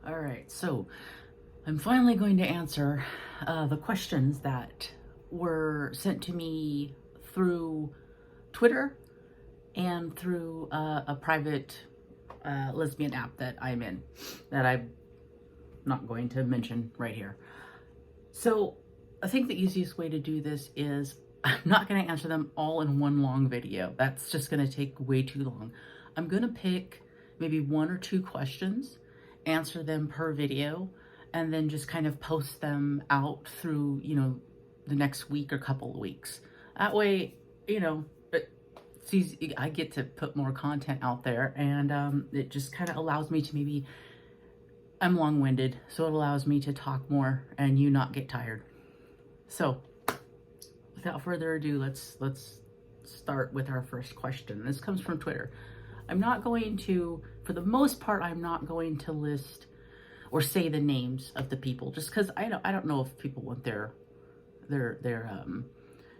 All right, so I'm finally going to answer the questions that were sent to me through Twitter and through a private lesbian app that I'm in, that I'm not going to mention right here. So I think the easiest way to do this is I'm not going to answer them all in one long video. That's just going to take way too long. I'm going to pick maybe one or two questions, answer them per video, and then just kind of post them out through, the next week or couple of weeks. That way, it's easy. I get to put more content out there, and it just kind of allows me to maybe, I'm long-winded, so it allows me to talk more and you not get tired. So without further ado, let's start with our first question. This comes from Twitter. I'm not going to, for the most part, I'm not going to list or say the names of the people, just because I don't know if people want their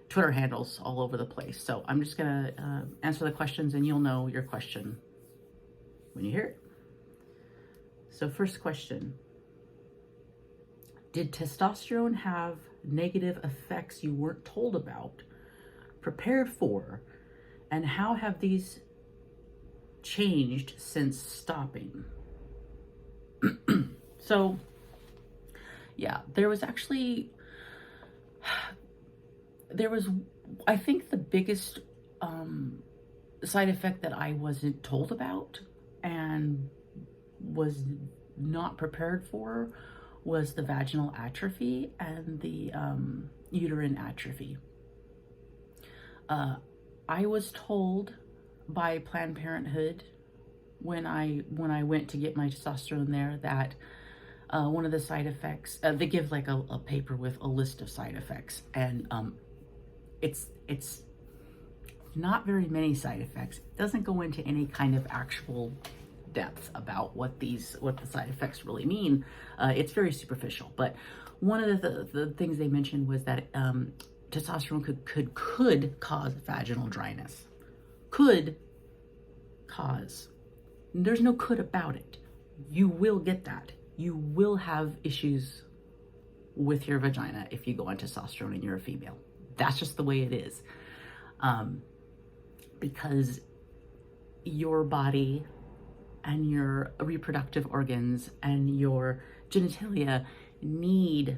Twitter handles all over the place. So I'm just gonna answer the questions, and you'll know your question when you hear it. So first question: did testosterone have negative effects you weren't told about, prepared for, and how have these changed since stopping? So yeah, there was I think the biggest side effect that I wasn't told about and was not prepared for was the vaginal atrophy and the uterine atrophy. I was told by Planned Parenthood when I went to get my testosterone there that one of the side effects, they give like a paper with a list of side effects, and it's not very many side effects. It doesn't go into any kind of actual depth about what the side effects really mean. It's very superficial, but one of the things they mentioned was that testosterone could cause vaginal dryness. Could cause. There's no could about it. You will get that. You will have issues with your vagina if you go on testosterone and you're a female. That's just the way it is. Because your body and your reproductive organs and your genitalia need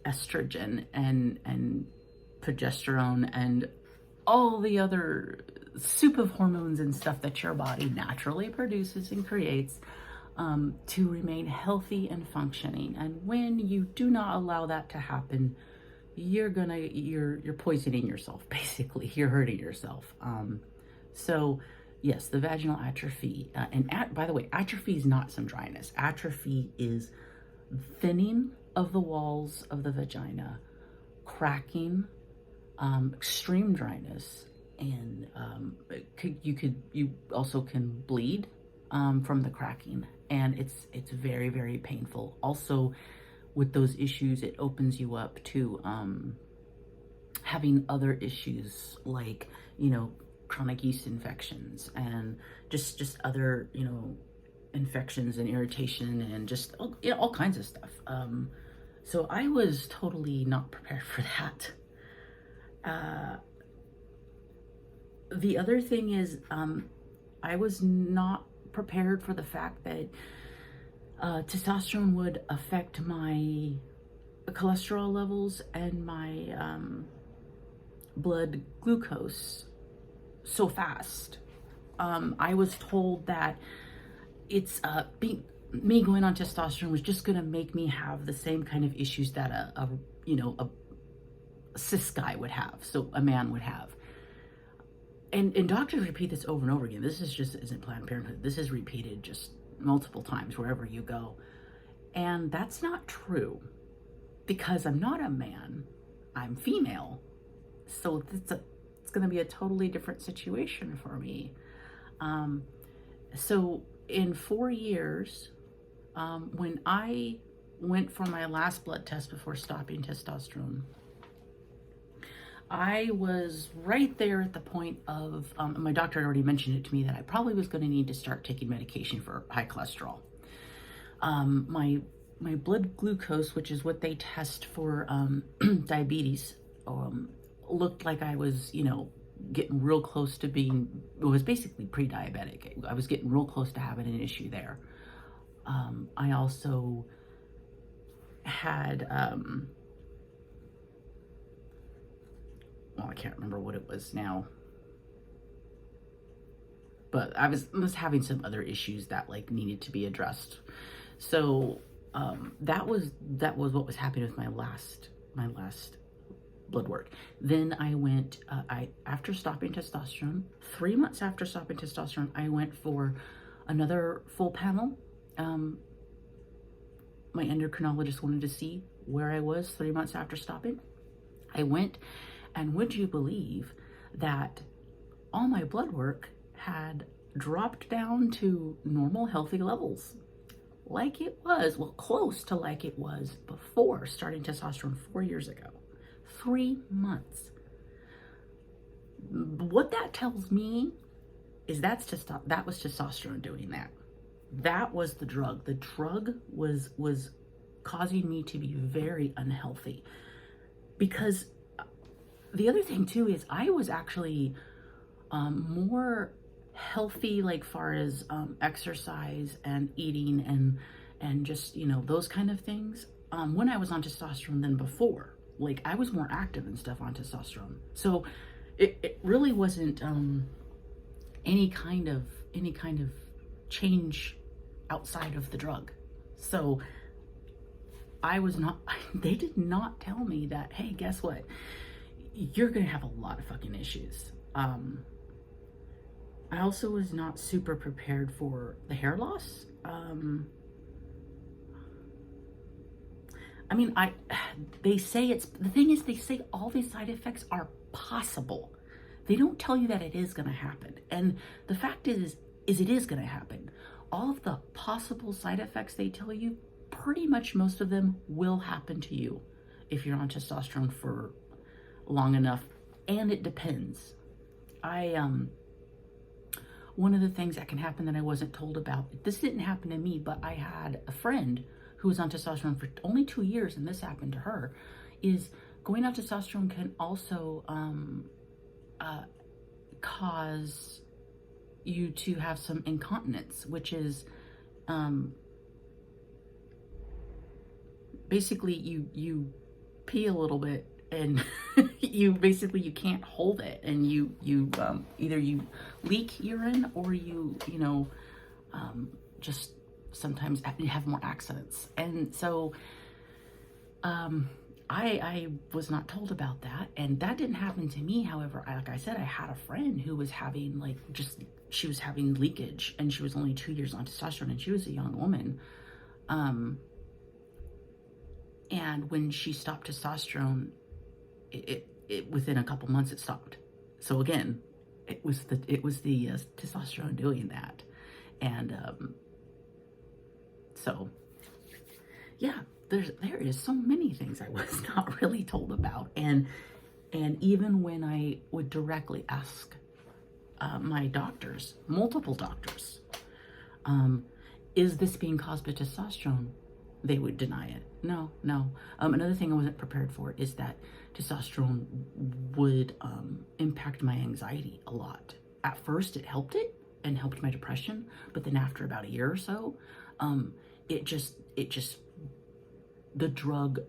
estrogen and progesterone and all the other soup of hormones and stuff that your body naturally produces and creates to remain healthy and functioning. And when you do not allow that to happen, you're poisoning yourself. Basically, you're hurting yourself. So yes, the vaginal atrophy, by the way, atrophy is not some dryness. Atrophy is thinning of the walls of the vagina, cracking, extreme dryness, and you also can bleed from the cracking, and it's very, very painful. Also, with those issues, it opens you up to having other issues like chronic yeast infections and just other infections and irritation and just all kinds of stuff. So I was totally not prepared for that. The other thing is, I was not prepared for the fact that testosterone would affect my cholesterol levels and my blood glucose so fast. I was told that it's me going on testosterone was just gonna make me have the same kind of issues that a cis guy would have, so a man would have. And doctors repeat this over and over again. This isn't Planned Parenthood. This is repeated just multiple times wherever you go. And that's not true, because I'm not a man, I'm female. So it's gonna be a totally different situation for me. So in 4 years, when I went for my last blood test before stopping testosterone, I was right there at the point of, my doctor had already mentioned it to me that I probably was going to need to start taking medication for high cholesterol. My blood glucose, which is what they test for diabetes, looked like I was, getting real close to being, it was basically pre-diabetic. I was getting real close to having an issue there. I also had, well, I can't remember what it was now, but I was having some other issues that like needed to be addressed. So that was what was happening with my last blood work. Then I went, after stopping testosterone, 3 months after stopping testosterone, I went for another full panel. My endocrinologist wanted to see where I was 3 months after stopping. I went, and would you believe that all my blood work had dropped down to normal, healthy levels? Like it was, well, close to like it was before starting testosterone 4 years ago. 3 months. What that tells me is that was testosterone doing that. That was the drug. The drug was causing me to be very unhealthy. Because the other thing too is I was actually more healthy, like far as exercise and eating and just, those kind of things, when I was on testosterone than before. Like I was more active and stuff on testosterone. So it really wasn't any kind of change outside of the drug. So I was not, they did not tell me that, hey, guess what? You're gonna have a lot of fucking issues. I also was not super prepared for the hair loss. They say they say all these side effects are possible. They don't tell you that it is gonna happen. And the fact is it is gonna happen. All of the possible side effects they tell you, pretty much most of them will happen to you if you're on testosterone for long enough. And it depends. One of the things that can happen that I wasn't told about, this didn't happen to me, but I had a friend who was on testosterone for only 2 years, and this happened to her, is going on testosterone can also cause you to have some incontinence, which is basically you pee a little bit and you can't hold it, and you either you leak urine or you just sometimes you have more accidents. And so I was not told about that, and that didn't happen to me. However, like I said, I had a friend who was having she was having leakage, and she was only 2 years on testosterone, and she was a young woman. And when she stopped testosterone, it within a couple months it stopped. So again, it was the testosterone doing that. And so yeah, there is so many things I was not really told about. And even when I would directly ask my doctors, multiple doctors, is this being caused by testosterone? They would deny it. No. Another thing I wasn't prepared for is that testosterone would impact my anxiety a lot. At first, it helped my depression, but then after about a year or so, the drug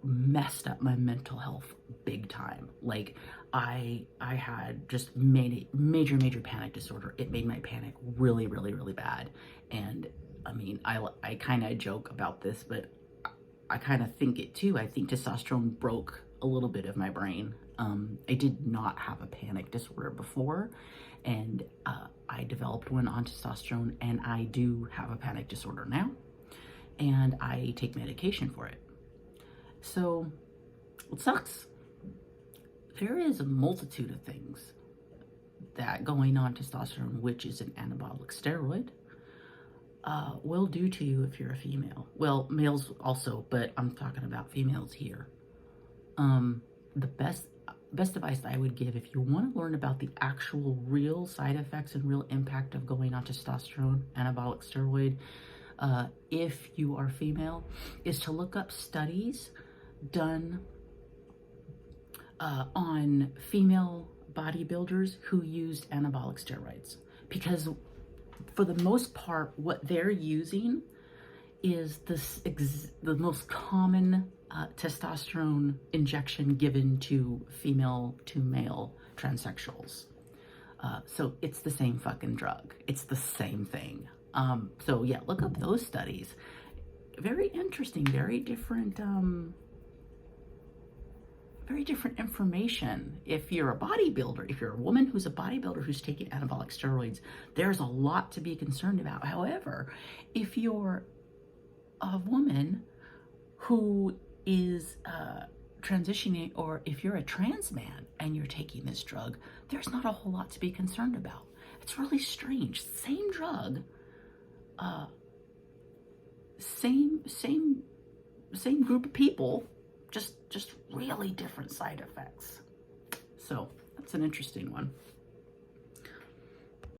messed up my mental health big time. Like I had just made a major panic disorder. It made my panic really bad. And I mean, I kind of joke about this, but I kind of think it too. I think testosterone broke a little bit of my brain. I did not have a panic disorder before, and I developed one on testosterone, and I do have a panic disorder now, and I take medication for it. So it sucks. There is a multitude of things that going on testosterone, which is an anabolic steroid, will do to you if you're a female. Well, males also, but I'm talking about females here. The best advice I would give, if you want to learn about the actual real side effects and real impact of going on testosterone, anabolic steroid, if you are female, is to look up studies done on female bodybuilders who used anabolic steroids. Because for the most part, what they're using is the most common testosterone injection given to female to male transsexuals. So it's the same fucking drug. It's the same thing. So yeah, look up those studies. Very interesting, very different information. If you're a bodybuilder, if you're a woman who's a bodybuilder who's taking anabolic steroids, there's a lot to be concerned about. However, if you're a woman who is transitioning, or if you're a trans man and you're taking this drug, there's not a whole lot to be concerned about. It's really strange. Same drug, same group of people, just really different side effects. So that's an interesting one.